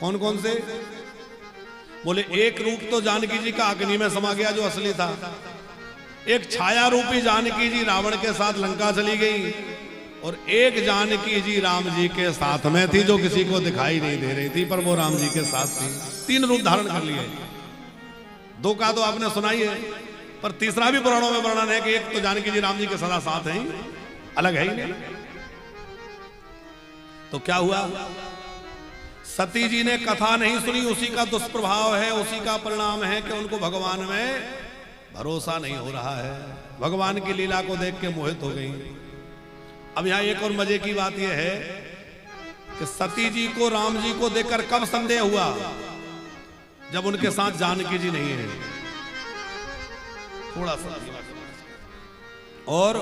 कौन कौन से? बोले एक रूप तो जानकी जी का अग्नि में समा गया जो असली था, एक छाया रूपी जानकी जी रावण के साथ लंका चली गई, और एक जानकी जी राम जी के साथ में थी जो किसी को दिखाई नहीं दे रही थी पर वो राम जी के साथ थी। 3 रूप धारण कर लिए। 2 का तो आपने सुना ही है, पर तीसरा भी पुराणों में वर्णन है कि एक तो जानकी जी राम जी के सदा साथ हैं, अलग है ही नहीं। तो क्या हुआ? सती जी ने कथा नहीं सुनी, उसी का दुष्प्रभाव है, उसी का परिणाम है कि उनको भगवान में भरोसा नहीं हो रहा है, भगवान की लीला को देख के मोहित हो गई। अब यहां एक और मजे की बात यह है कि सती जी को राम जी को देखकर कब संदेह हुआ? जब उनके साथ जानकी जी नहीं है। थोड़ा सा और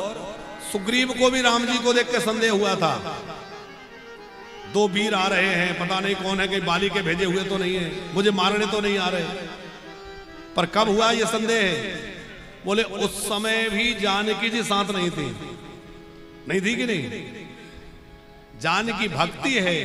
सुग्रीव को भी राम जी को देख के संदेह हुआ था। 2 वीर आ रहे हैं, पता नहीं कौन है, कि बाली के भेजे हुए तो नहीं है, मुझे मारने तो नहीं आ रहे। पर कब हुआ ये संदेह? बोले उस समय भी जानकी जी साथ नहीं थी। नहीं थी कि नहीं? जानकी भक्ति है,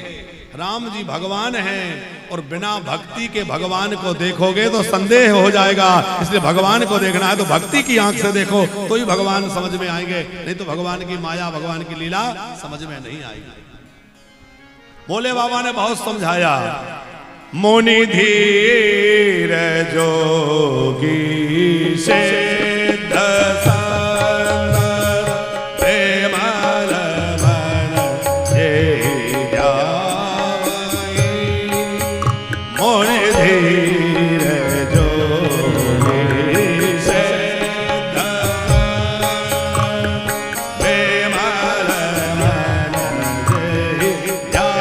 राम जी भगवान हैं, और बिना भक्ति के भगवान को देखोगे तो संदेह हो जाएगा। इसलिए भगवान को देखना है तो भक्ति की आंख से देखो तो ही भगवान समझ में आएंगे, नहीं तो भगवान की माया, भगवान की लीला समझ में नहीं आएगी। भोले बाबा ने बहुत समझाया, मुनि धीर जोगी सिद्ध संत प्रेमल मन जे जावई। मुनि धीर जोगी सिद्ध प्रेमल मन जे जावई।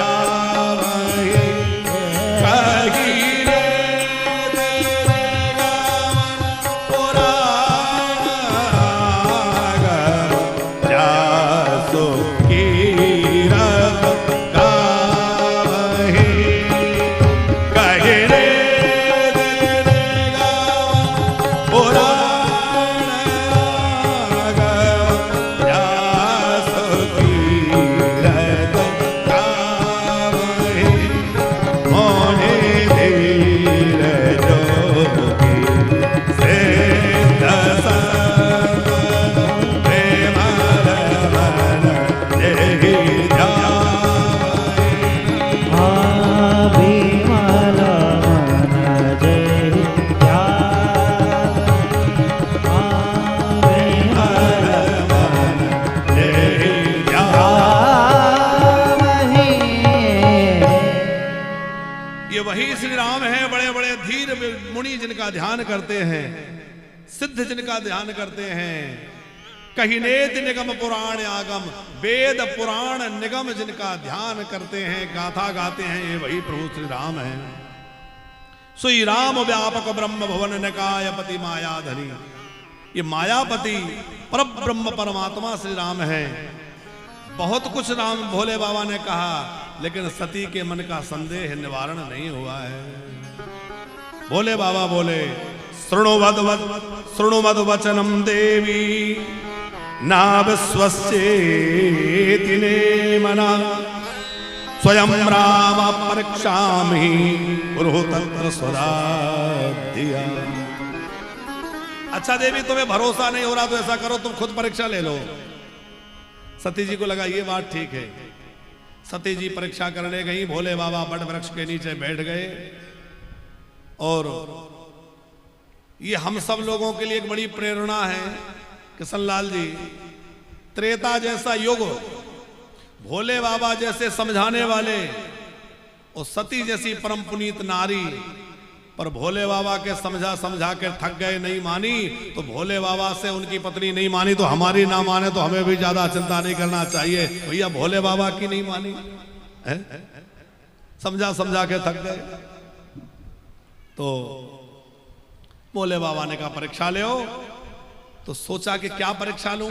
कही रे मुनि जिनका ध्यान करते हैं, सिद्ध जिनका ध्यान करते हैं, कहिनेत निगम पुराण आगम, वेद पुराण निगम जिनका ध्यान करते हैं, गाथा गाते हैं, ये वही प्रभु श्री राम है। श्री राम व्यापक ब्रह्म भवन निकायपति मायाधरी। ये मायापति पर ब्रह्म परमात्मा श्री राम है। बहुत कुछ राम भोले बाबा ने कहा, लेकिन सती के मन का संदेह निवारण नहीं हुआ है। भोले बाबा बोले, शृणुमद वचनम देवी ना विश्वस्येति ने मना स्वयं राम परीक्षामि कुरु तत्र स्वराध्या। अच्छा देवी, तुम्हें भरोसा नहीं हो रहा तो ऐसा करो, तुम खुद परीक्षा ले लो। सती जी को लगा ये बात ठीक है। सती जी परीक्षा करने गई, भोले बाबा बड़ वृक्ष के नीचे बैठ गए। और ये हम सब लोगों के लिए एक बड़ी प्रेरणा है। किशनलाल जी, त्रेता जैसा युग, भोले बाबा जैसे समझाने वाले और सती जैसी परम पुनीत नारी, पर भोले बाबा के समझा के थक गए, नहीं मानी। तो भोले बाबा से उनकी पत्नी नहीं मानी तो हमारी ना माने तो हमें भी ज्यादा चिंता नहीं करना चाहिए। भैया भोले बाबा की नहीं मानी है? समझा के थक गए। तो भोले बाबा ने कहा परीक्षा ले आओ। तो सोचा कि क्या परीक्षा लूं,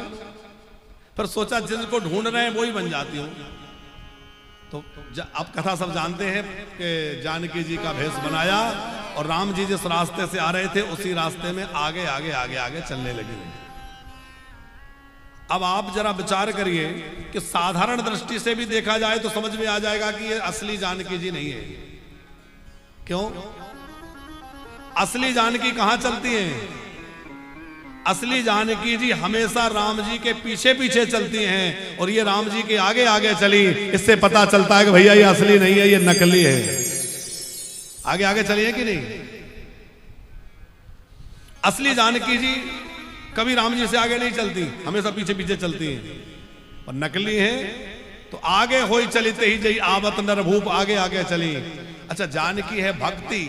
फिर सोचा जिनको ढूंढ रहे हैं वो ही बन जाती हूं। तो अब कथा सब जानते हैं कि जानकी जी का भेष बनाया और राम जी जिस रास्ते से आ रहे थे उसी रास्ते में आगे आगे आगे आगे चलने लगे। अब आप जरा विचार करिए कि साधारण दृष्टि से भी देखा जाए तो समझ में आ जाएगा कि ये असली जानकी जी नहीं है। क्यों? असली जानकी कहां चलती हैं? असली जानकी जी हमेशा राम जी के पीछे पीछे चलती हैं, और ये राम जी के आगे आगे चली। इससे पता चलता है कि भैया ये असली नहीं है, ये नकली है। आगे आगे चली है कि नहीं? असली जानकी जी कभी राम जी से आगे नहीं चलती, हमेशा पीछे पीछे चलती हैं। और नकली है तो आगे होई चलते ही जई आवत नरभूप, आगे आगे चली। अच्छा, जानकी है भक्ति।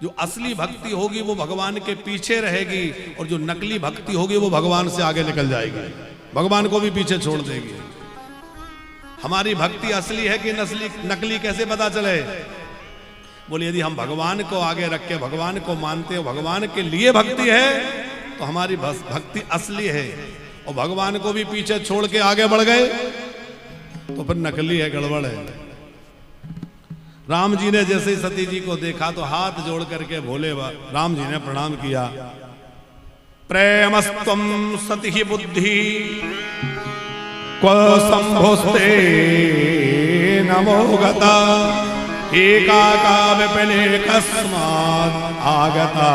जो असली भक्ति होगी वो भगवान के पीछे रहेगी, और जो नकली भक्ति होगी वो भगवान से आगे निकल जाएगी, भगवान को भी पीछे छोड़ देगी। हमारी भक्ति असली है कि नकली कैसे पता चले? बोले यदि हम भगवान को आगे रख के भगवान को मानते हो, भगवान के लिए भक्ति है, तो हमारी भक्ति असली है। और भगवान को भी पीछे छोड़ के आगे बढ़ गए तो फिर नकली है, गड़बड़ है। राम जी ने जैसे ही सती जी को देखा तो हाथ जोड़ करके भोले राम जी ने प्रणाम किया। प्रेमस्तम सति ही बुद्धि क्व संभोस्ते नमो गता एकाका विपिने कस्मात् आगता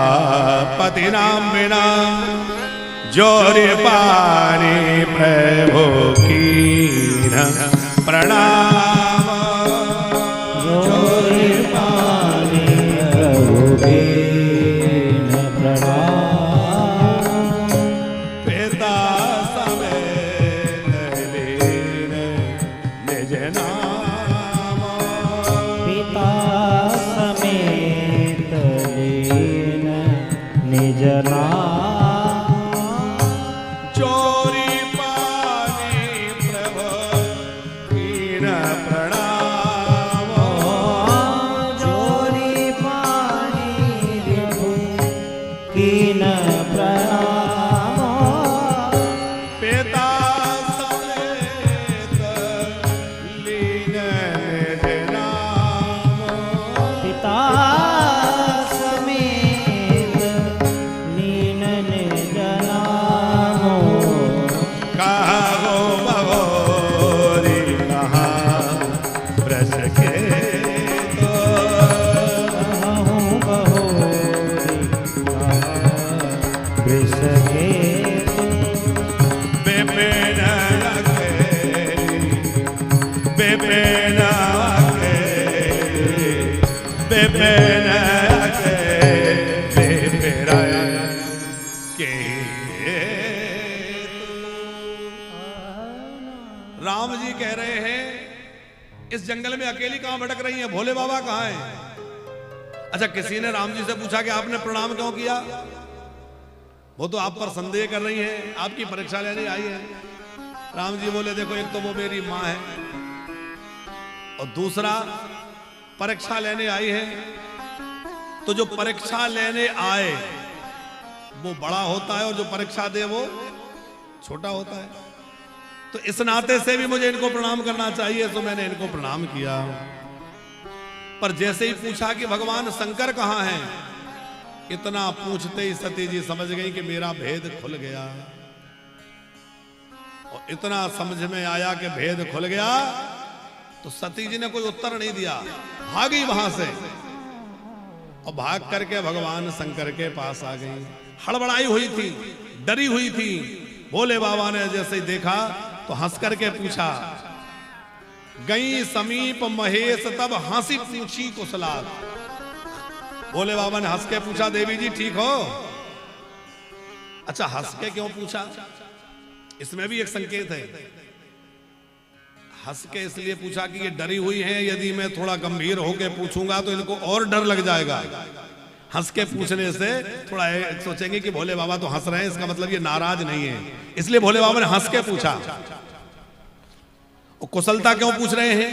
पतिनाम बिना जोरे पानी प्रभु की प्रणाम। जोरे पानी प्रभु की प्रणाम। पिता समेत लीन निज नाम। पिता समेत लीन निज नाम। राम जी कह रहे हैं इस जंगल में अकेली कहां भटक रही हैं? भोले बाबा कहां हैं? अच्छा, किसी ने राम जी से पूछा कि आपने प्रणाम क्यों किया? वो तो आप पर संदेह कर रही हैं, आपकी परीक्षा लेने आई है। राम जी बोले देखो, एक तो वो मेरी मां है और दूसरा परीक्षा लेने आई है। तो जो परीक्षा लेने आए वो बड़ा होता है और जो परीक्षा दे वो छोटा होता है। तो इस नाते से भी मुझे इनको प्रणाम करना चाहिए, तो मैंने इनको प्रणाम किया। पर जैसे ही पूछा कि भगवान शंकर कहां हैं, इतना पूछते ही सती जी समझ गई कि मेरा भेद खुल गया। और इतना समझ में आया कि भेद खुल गया तो सती जी ने कोई उत्तर नहीं दिया, भागी वहां से और भाग करके भगवान शंकर के पास आ गई। हड़बड़ाई हुई थी, डरी हुई थी। भोले बाबा ने जैसे ही देखा तो हंस करके पूछा। गई समीप महेश तब हंसी पूछी कुशलात। भोले बाबा ने हंस के पूछा, देवी जी ठीक हो? अच्छा, हंस के क्यों पूछा? इसमें भी एक संकेत है। हंस के इसलिए पूछा कि ये डरी हुई हैं, यदि मैं थोड़ा गंभीर होकर पूछूंगा तो इनको और डर लग जाएगा। हंस के पूछने से थोड़ा सोचेंगे कि भोले बाबा तो हंस रहे हैं, इसका मतलब ये नाराज नहीं है, इसलिए भोले बाबा ने हंस के पूछा। और कुशलता क्यों पूछ रहे हैं?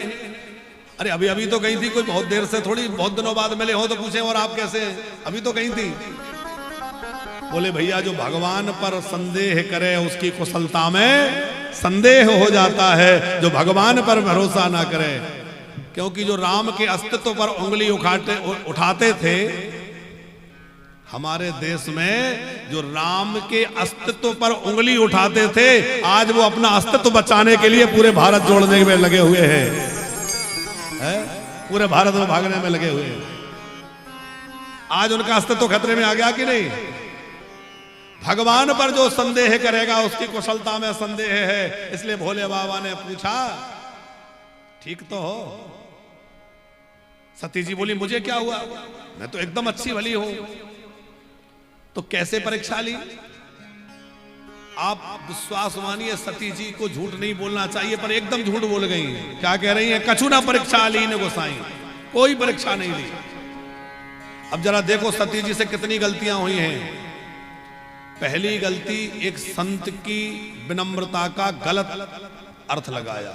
अरे अभी अभी तो गई थी, कोई बहुत देर से थोड़ी, बहुत दिनों बाद मिले हो तो पूछे और आप कैसे हैं? अभी तो गई थी। बोले भैया, जो भगवान पर संदेह करे उसकी कुशलता में संदेह हो जाता है, जो भगवान पर भरोसा ना करे। क्योंकि जो राम के अस्तित्व पर उंगली उठाते थे, हमारे देश में जो राम के अस्तित्व पर उंगली उठाते थे, आज वो अपना अस्तित्व बचाने के लिए पूरे भारत जोड़ने में लगे हुए हैं, पूरे भारत में भागने में लगे हुए हैं। आज उनका अस्तित्व खतरे में आ गया कि नहीं? भगवान पर जो संदेह करेगा उसकी कुशलता में संदेह है। इसलिए भोले बाबा ने पूछा, ठीक तो हो? सती जी बोली, मुझे क्या हुआ, मैं तो एकदम अच्छी भली हूं। तो कैसे परीक्षा ली? आप विश्वास मानिए, सती जी को झूठ नहीं बोलना चाहिए, पर एकदम झूठ बोल गई। क्या कह रही है? कछु ना परीक्षा ली ने गोसाई, कोई परीक्षा नहीं ली। अब जरा देखो सती जी से कितनी गलतियां हुई हैं। पहली गलती, एक संत की विनम्रता का गलत अर्थ लगाया।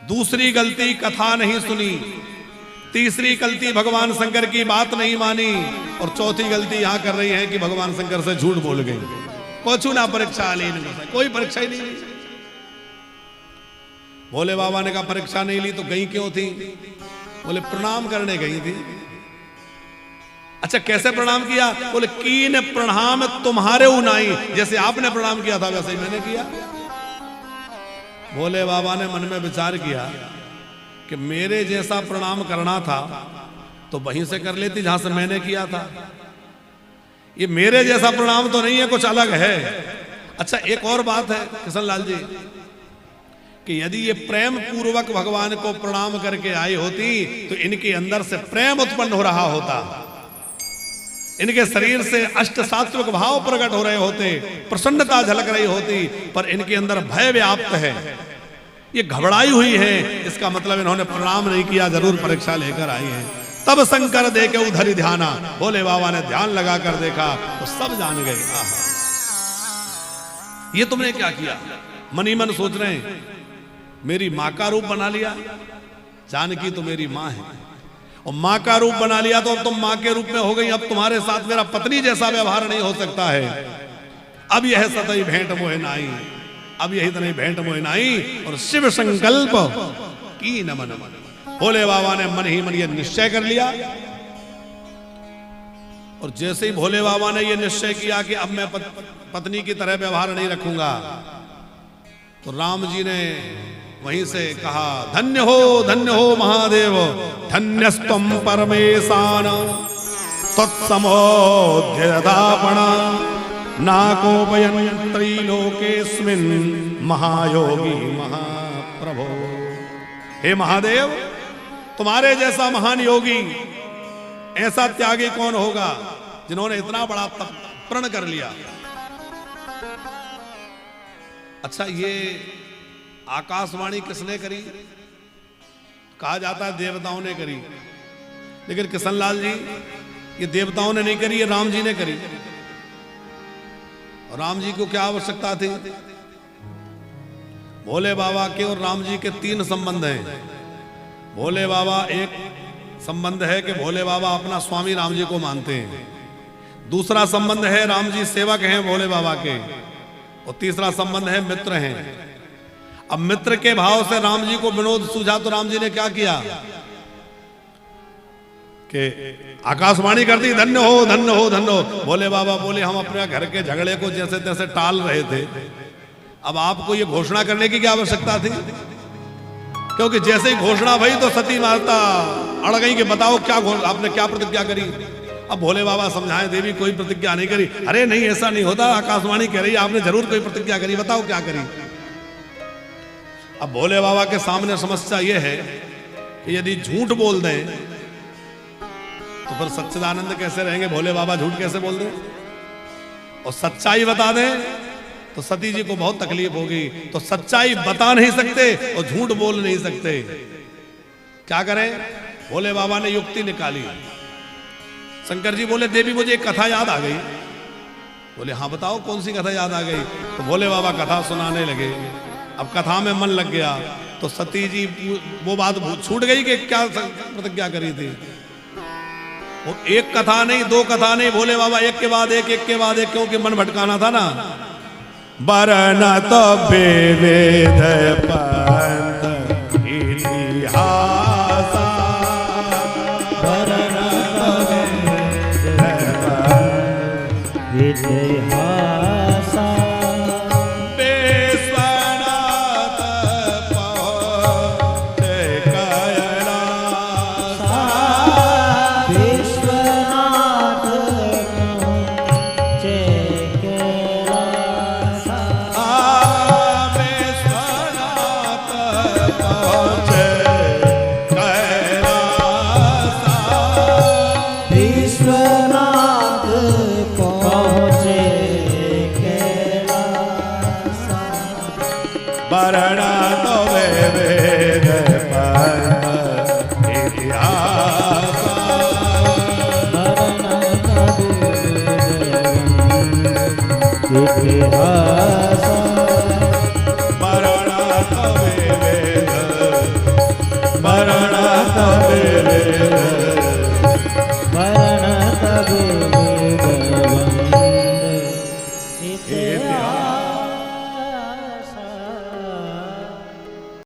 दूसरी गलती, कथा नहीं सुनी। तीसरी गलती, भगवान शंकर की बात नहीं मानी। और चौथी गलती यहां कर रही है कि भगवान शंकर से झूठ बोल गई। कोचू ना परीक्षा ली, कोई परीक्षा ही नहीं ली। भोले बाबा ने कहा परीक्षा नहीं ली तो गई क्यों थी? बोले प्रणाम करने गई थी। अच्छा, कैसे प्रणाम किया? बोले कीन प्रणाम तुम्हारे उनाई, जैसे आपने प्रणाम किया था वैसे ही मैंने किया। भोले बाबा ने मन में विचार किया कि मेरे जैसा प्रणाम करना था तो वहीं से कर लेती जहां से मैंने किया था। ये मेरे जैसा प्रणाम तो नहीं है, कुछ अलग है। अच्छा, एक और बात है किशन लाल जी, कि यदि ये प्रेम पूर्वक भगवान को प्रणाम करके आई होती तो इनके अंदर से प्रेम उत्पन्न हो रहा होता, इनके शरीर से अष्ट सात्विक भाव प्रकट हो रहे होते, प्रसन्नता झलक रही होती। पर इनके अंदर भय व्याप्त है, ये घबराई हुई है। इसका मतलब इन्होंने प्रणाम नहीं किया, जरूर परीक्षा लेकर आई है। तब शंकर दे के उधर ही ध्याना, भोले बाबा ने ध्यान लगा कर देखा तो सब जान गए। ये तुमने क्या किया? मनी मन सोच रहे हैं, मेरी माँ का रूप बना लिया। जानकी तो मेरी माँ है, और माँ का रूप बना लिया तो अब तुम माँ के रूप में हो गई। अब तुम्हारे साथ मेरा पत्नी जैसा व्यवहार नहीं हो सकता है। अब यह सतई भेंट मोहे नाई, अब यही तो नहीं भेंट मोहे नाई। और शिव संकल्प की नमन, भोले बाबा ने मन ही मन ये निश्चय कर लिया। और जैसे ही भोले बाबा ने ये निश्चय किया कि अब मैं पत्नी की तरह व्यवहार नहीं रखूंगा, तो राम जी ने वहीं से कहा, धन्य हो महादेव, धन्यस्तम परमेशान, तत्समोध्यदापण नाकोपयन् त्रैलोकेस्मिन् महायोगी महाप्रभो। हे महादेव, तुम्हारे जैसा महान योगी, ऐसा त्यागी कौन होगा जिन्होंने इतना बड़ा प्रण कर लिया। अच्छा, ये आकाशवाणी किसने करी? कहा जाता है देवताओं ने करी, लेकिन किशन लाल जी, ये देवताओं ने नहीं करी, ये राम जी ने करी। और राम जी को क्या आवश्यकता थी? भोले बाबा के और राम जी के 3 संबंध हैं। भोले बाबा, एक संबंध है कि भोले बाबा अपना स्वामी राम जी को मानते हैं। दूसरा संबंध है राम जी सेवक हैं भोले बाबा के। और तीसरा संबंध है मित्र हैं। अब मित्र के भाव से राम जी को विनोद सूझा तो राम जी ने क्या किया कि आकाशवाणी कर दी, धन्य हो धन्य हो धन्य हो। भोले बाबा बोले, हम अपने घर के झगड़े को जैसे तैसे टाल रहे थे, अब आपको ये घोषणा करने की क्या आवश्यकता थी? क्योंकि जैसे ही घोषणा भई तो सती माता अड़ गई कि बताओ क्या आपने क्या प्रतिज्ञा करी। अब भोले बाबा समझाएं, देवी कोई प्रतिज्ञा नहीं करी। अरे नहीं, ऐसा नहीं होता, आकाशवाणी कह रही है आपने जरूर कोई प्रतिज्ञा करी, बताओ क्या करी। अब भोले बाबा के सामने समस्या यह है कि यदि झूठ बोल दें तो फिर सच्चिदानंद कैसे रहेंगे? भोले बाबा झूठ कैसे बोल दें? और सच्चाई बता दें तो सती जी को बहुत तकलीफ होगी। तो सच्चाई बता नहीं सकते और झूठ बोल नहीं सकते, क्या करें? भोले बाबा ने युक्ति निकाली। शंकर जी बोले, देवी मुझे एक कथा याद आ गई। बोले, हाँ बताओ कौन सी कथा याद आ गई? तो भोले बाबा कथा सुनाने लगे। अब कथा में मन लग गया तो सती जी वो बात छूट गई कि क्या प्रतिज्ञा करी थी। वो एक कथा नहीं, 2 कथा नहीं, भोले बाबा एक के बाद एक, एक के बाद एक, क्योंकि मन भटकाना था ना। बरना तो बेवेद पंथ इतिहास, बरना तो बेवेद इतिहासा विश्वनाथ पहुँचे कैलासा। विश्वनाथ पहुँचे कैलासा। विश्वनाथ पहुँचे कैलासा। विश्वनाथ पहुँचे कैलासा। वर्णा तो वेद पंथ इतिहासा। इतिहासा वर्णा तो वेद वर्णा तो वेद वर्णत